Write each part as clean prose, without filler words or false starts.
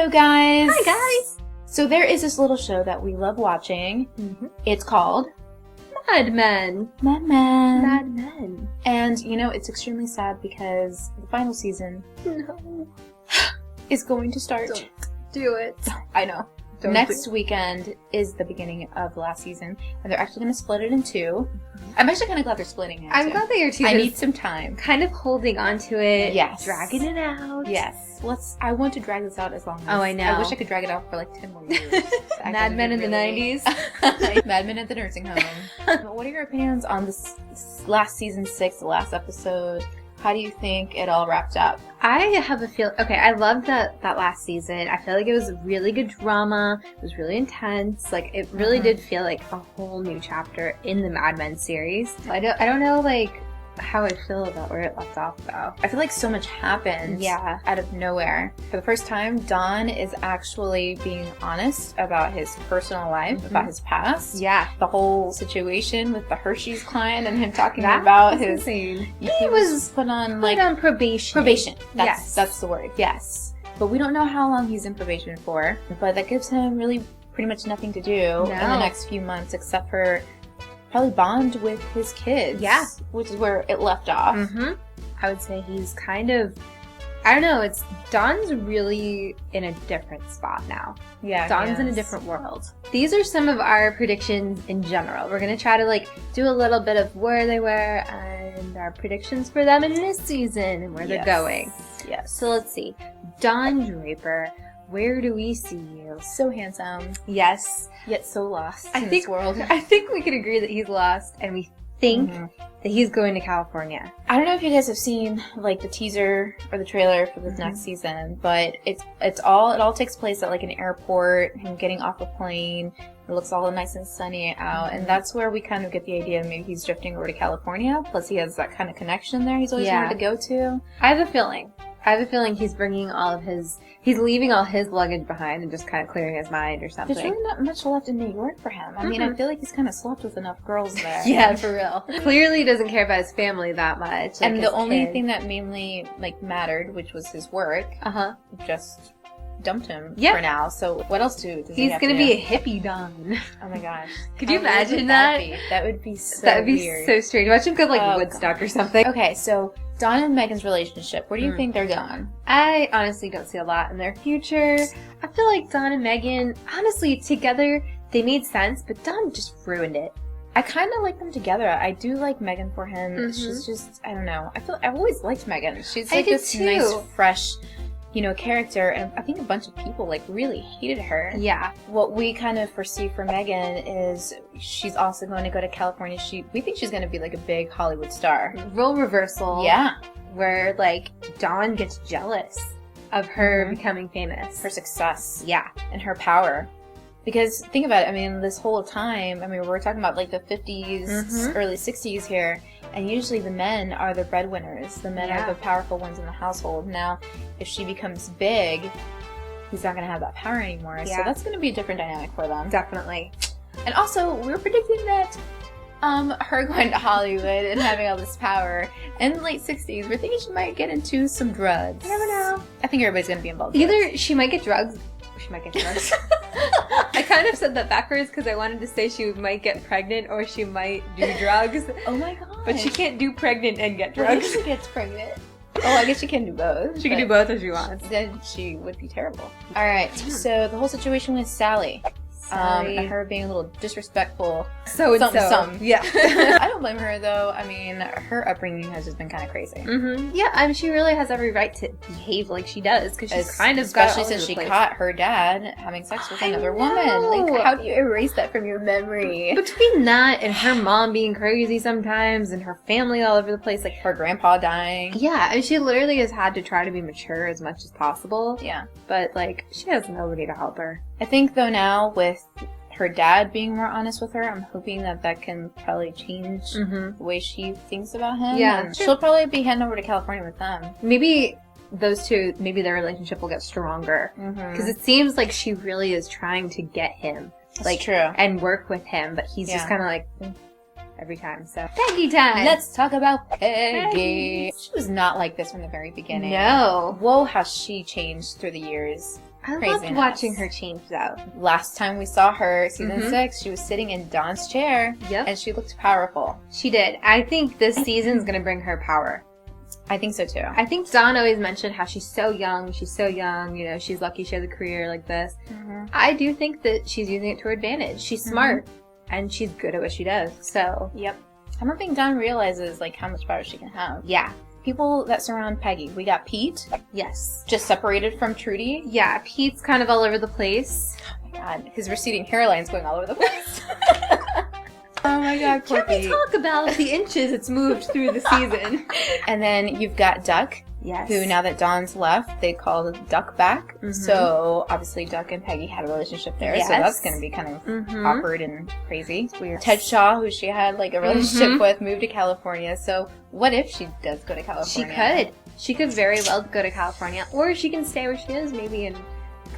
Hello, guys. Hi, guys. So there is this little show that we love watching. Mm-hmm. It's called Mad Men. Mad Men. Mad Men. And, you know, it's extremely sad because the final season is going to start. Don't do it. I know. Don't Next weekend is the beginning of the last season, and they're actually going to split it in two. I'm actually kind of glad they're splitting it. I'm glad they are too. I need some time. Kind of holding on to it. Yes. Dragging it out. Yes. I want to drag this out as long as... Oh, I know. I wish I could drag it out for like 10 more years. Mad Men in the 90s. Mad Men at the nursing home. What are your opinions on this last season 6, the last episode? How do you think it all wrapped up? I have a feel. Okay, I loved that last season. I feel like it was really good drama. It was really intense. Like, it really did feel like a whole new chapter in the Mad Men series. I don't know, like, how I feel about where it left off, though. I feel like so much happened out of nowhere. For the first time, Don is actually being honest about his personal life, about his past. Yeah. The whole situation with the Hershey's client and him talking about his... insane. He was put on, like... Put on probation. Probation. Yes. That's the word. Yes. But we don't know how long he's in probation for. But that gives him really pretty much nothing to do in the next few months except for... probably bond with his kids. Yeah. Which is where it left off. Mm-hmm. I would say he's kind of, I don't know, Don's really in a different spot now. Yeah. Don's in a different world. These are some of our predictions in general. We're going to try to do a little bit of where they were and our predictions for them in this season and where they're going. Yes. So let's see. Don Draper. Where do we see you? So handsome. Yes. Yet so lost in this world. I think we can agree that he's lost, and we think that he's going to California. I don't know if you guys have seen, the teaser or the trailer for this next season, but it all takes place at, an airport, him getting off a plane. It looks all nice and sunny out, and that's where we kind of get the idea maybe he's drifting over to California, plus he has that kind of connection there he's always wanted to go to. I have a feeling he's bringing he's leaving all his luggage behind and just kind of clearing his mind or something. There's really not much left in New York for him. I mean, I feel like he's kind of slept with enough girls there. Yeah, for real. Clearly he doesn't care about his family that much. And the only thing that mainly, mattered, which was his work, just dumped him for now. So what else does he have to do? He's going to be a hippie Don. Oh my gosh. Could you imagine that? That would be so weird. That would be so strange. Watch him go to Woodstock or something. Okay, so Don and Megan's relationship, where do you think they're going? I honestly don't see a lot in their future. I feel like Don and Megan, honestly, together, they made sense, but Don just ruined it. I kind of like them together. I do like Megan for him. She's just, I don't know. I've always liked Megan. She's this nice, fresh, character, and I think a bunch of people really hated her. Yeah. What we kind of foresee for Megan is she's also going to go to California. We think she's going to be a big Hollywood star. Role reversal. Yeah. Where Dawn gets jealous of her becoming famous. Her success. Yeah. And her power. Because think about it, I mean, this whole time, we're talking about the 50s, early 60s here, and usually the men are the breadwinners. The men are the powerful ones in the household. Now, if she becomes big, he's not going to have that power anymore. Yeah. So that's going to be a different dynamic for them. Definitely. And also, we're predicting that her going to Hollywood and having all this power in the late 60s, we're thinking she might get into some drugs. You never know. I think everybody's going to be involved. Either she might get drugs. I kind of said that backwards because I wanted to say she might get pregnant or she might do drugs. Oh my god. But she can't do pregnant and get drugs. She gets pregnant. Oh, I guess she can do both. She can do both if she wants. Then she would be terrible. Alright, so the whole situation with Sally. And her being a little disrespectful. So. Yeah. I don't blame her, though. I mean, her upbringing has just been kind of crazy. Yeah, she really has every right to behave like she does, because she's kind of especially since she caught her dad having sex with another woman. How do you erase that from your memory? Between that and her mom being crazy sometimes, and her family all over the place, her grandpa dying. Yeah, she literally has had to try to be mature as much as possible. Yeah. But, she has nobody to help her. I think, though, now with her dad being more honest with her, I'm hoping that can probably change the way she thinks about him. Yeah. And she'll probably be heading over to California with them. Maybe those two, their relationship will get stronger. Because it seems like she really is trying to get him. That's true. And work with him, but he's just kind of every time. So Peggy time. Let's talk about Peggy. She was not like this from the very beginning. No. Whoa, how she changed through the years. I loved watching her change, though. Last time we saw her, season 6, she was sitting in Dawn's chair, and she looked powerful. She did. I think this season's going to bring her power. I think so, too. I think Dawn always mentioned how she's so young, you know, she's lucky she has a career like this. I do think that she's using it to her advantage. She's smart, and she's good at what she does, so... Yep. I don't think Dawn realizes, like, how much power she can have. Yeah. People that surround Peggy. We got Pete. Yes. Just separated from Trudy. Yeah, Pete's kind of all over the place. Oh my god, his receding hairline's going all over the place. Oh my god, poor Pete. Can we talk about the inches it's moved through the season? And then you've got Duck. Yes. Who, now that Dawn's left, they call Duck back. So, obviously, Duck and Peggy had a relationship there. Yes. So that's going to be kind of awkward and crazy. It's weird. Ted Shaw, who she had, like, a relationship with, moved to California. So, what if she does go to California? She could. She could very well go to California. Or she can stay where she is, maybe, and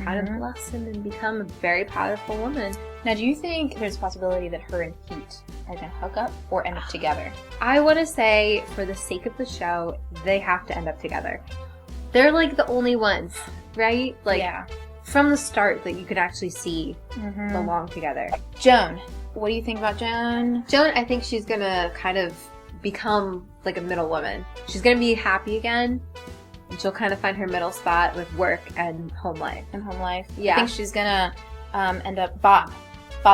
kind of blossom and become a very powerful woman. Now, do you think there's a possibility that her and Pete are going to hook up or end up together? I want to say, for the sake of the show, they have to end up together. They're, like, the only ones, right? Like, from the start that you could actually see belong together. Joan. What do you think about Joan? Joan, I think she's going to kind of become, like, a middle woman. She's going to be happy again. And she'll kind of find her middle spot with work and home life. Yeah. I think she's going to end up Bob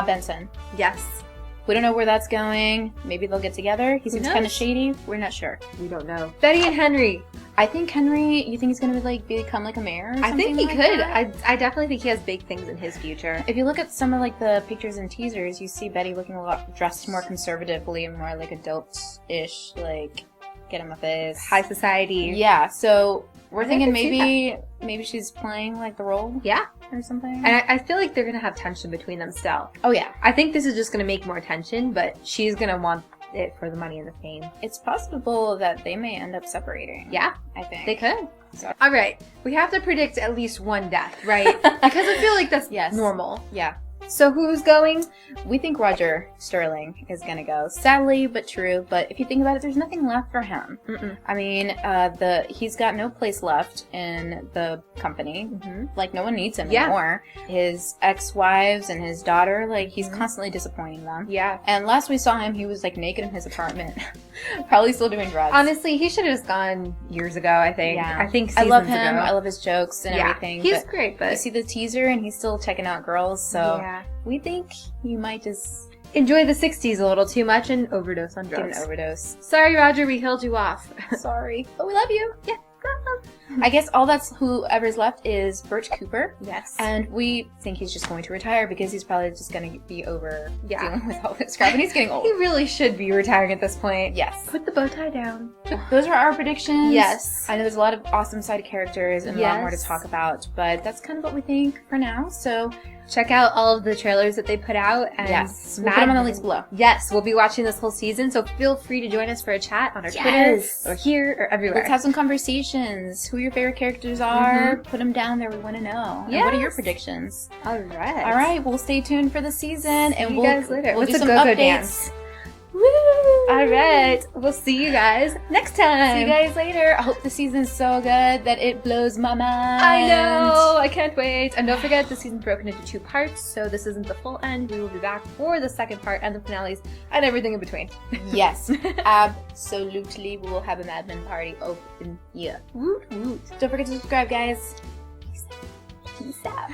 Benson. Yes. We don't know where that's going. Maybe they'll get together. He seems kind of shady. We're not sure. We don't know. Betty and Henry. I think Henry, you think he's going to like become like a mayor or something? I think he could. I definitely think he has big things in his future. If you look at some of like the pictures and teasers, you see Betty looking a lot dressed more conservatively and more like adult-ish, like get him a face. High society. Yeah, so we're thinking maybe she's playing like the role. Yeah. Or something. And I feel like they're going to have tension between them still. Oh, yeah. I think this is just going to make more tension, but she's going to want it for the money and the fame. It's possible that they may end up separating. Yeah. I think. They could. So. All right. We have to predict at least one death, right? Because I feel like that's normal. Yeah. So who's going? We think Roger Sterling is going to go. Sadly, but true. But if you think about it, there's nothing left for him. I mean, he's got no place left in the company. Like, no one needs him anymore. His ex-wives and his daughter, like, he's constantly disappointing them. Yeah. And last we saw him, he was, like, naked in his apartment. Probably still doing drugs. Honestly, he should have just gone years ago, I think. Yeah. I think I love him. Ago. I love his jokes and everything. He's great, but... You see the teaser, and he's still checking out girls, so... We think you might just enjoy the 60s a little too much and overdose on drugs. Get an overdose. Sorry, Roger, we killed you off. Sorry. But we love you. Yeah. I guess all that's whoever's left is Birch Cooper. Yes. And we think he's just going to retire because he's probably just going to be over dealing with all this crap. And he's getting old. He really should be retiring at this point. Yes. Put the bow tie down. Those are our predictions. Yes. I know there's a lot of awesome side characters and a lot more to talk about, but that's kind of what we think for now. So check out all of the trailers that they put out. And we'll put them on the links below. Yes, we'll be watching this whole season, so feel free to join us for a chat on our Twitter or here or everywhere. Let's have some conversations. Who your favorite characters are. Put them down there. We want to know. Yes. And what are your predictions? All right. All right. We'll stay tuned for the season. See you guys later. We'll do some go-go updates. Dance. Woo! All right. We'll see you guys next time. See you guys later. I hope the season's so good that it blows my mind. I know. I can't wait. And don't forget, the season's broken into 2 parts, so this isn't the full end. We will be back for the second part and the finales and everything in between. Yes. Absolutely. We will have a Mad Men party open here. Woot woot. Don't forget to subscribe, guys. Peace out.